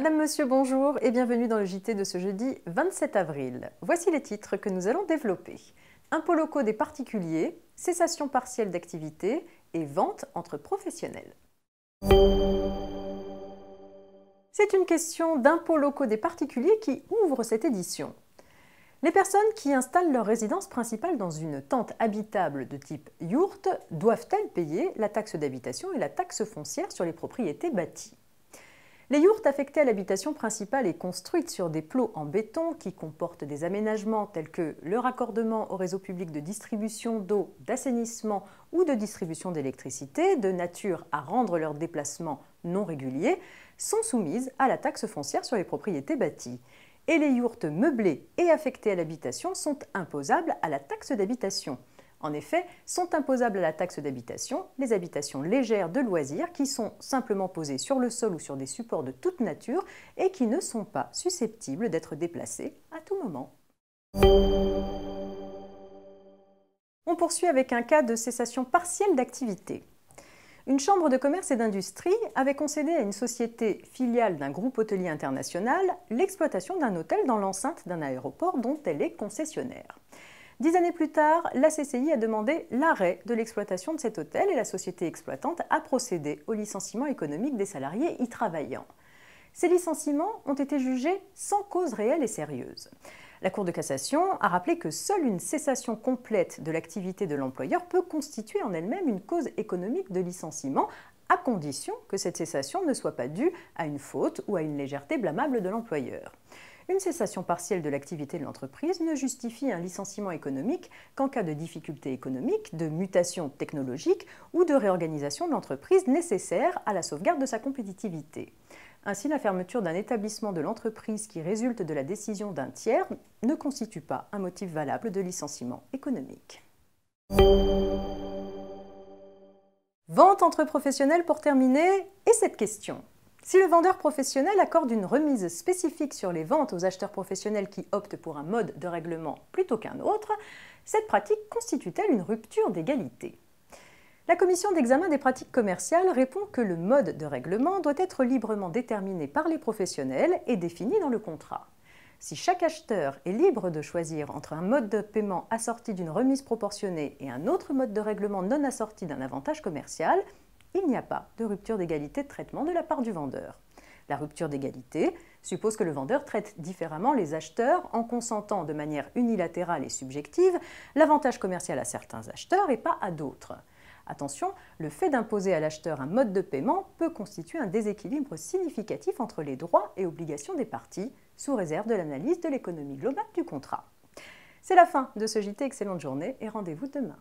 Madame, Monsieur, bonjour et bienvenue dans le JT de ce jeudi 27 avril. Voici les titres que nous allons développer. Impôts locaux des particuliers, cessation partielle d'activité et vente entre professionnels. C'est une question d'impôts locaux des particuliers qui ouvre cette édition. Les personnes qui installent leur résidence principale dans une tente habitable de type yourte doivent-elles payer la taxe d'habitation et la taxe foncière sur les propriétés bâties? Les yourtes affectées à l'habitation principale et construites sur des plots en béton qui comportent des aménagements tels que le raccordement au réseau public de distribution d'eau, d'assainissement ou de distribution d'électricité, de nature à rendre leurs déplacements non réguliers, sont soumises à la taxe foncière sur les propriétés bâties. Et les yourtes meublées et affectées à l'habitation sont imposables à la taxe d'habitation. En effet, sont imposables à la taxe d'habitation les habitations légères de loisirs qui sont simplement posées sur le sol ou sur des supports de toute nature et qui ne sont pas susceptibles d'être déplacées à tout moment. On poursuit avec un cas de cessation partielle d'activité. Une chambre de commerce et d'industrie avait concédé à une société filiale d'un groupe hôtelier international l'exploitation d'un hôtel dans l'enceinte d'un aéroport dont elle est concessionnaire. 10 années plus tard, la CCI a demandé l'arrêt de l'exploitation de cet hôtel et la société exploitante a procédé au licenciement économique des salariés y travaillant. Ces licenciements ont été jugés sans cause réelle et sérieuse. La Cour de cassation a rappelé que seule une cessation complète de l'activité de l'employeur peut constituer en elle-même une cause économique de licenciement, à condition que cette cessation ne soit pas due à une faute ou à une légèreté blâmable de l'employeur. Une cessation partielle de l'activité de l'entreprise ne justifie un licenciement économique qu'en cas de difficultés économiques, de mutation technologique ou de réorganisation de l'entreprise nécessaire à la sauvegarde de sa compétitivité. Ainsi, la fermeture d'un établissement de l'entreprise qui résulte de la décision d'un tiers ne constitue pas un motif valable de licenciement économique. Vente entre professionnels pour terminer, et cette question. Si le vendeur professionnel accorde une remise spécifique sur les ventes aux acheteurs professionnels qui optent pour un mode de règlement plutôt qu'un autre, cette pratique constitue-t-elle une rupture d'égalité? La commission d'examen des pratiques commerciales répond que le mode de règlement doit être librement déterminé par les professionnels et défini dans le contrat. Si chaque acheteur est libre de choisir entre un mode de paiement assorti d'une remise proportionnée et un autre mode de règlement non assorti d'un avantage commercial, il n'y a pas de rupture d'égalité de traitement de la part du vendeur. La rupture d'égalité suppose que le vendeur traite différemment les acheteurs en consentant de manière unilatérale et subjective l'avantage commercial à certains acheteurs et pas à d'autres. Attention, le fait d'imposer à l'acheteur un mode de paiement peut constituer un déséquilibre significatif entre les droits et obligations des parties, sous réserve de l'analyse de l'économie globale du contrat. C'est la fin de ce JT, excellente journée et rendez-vous demain.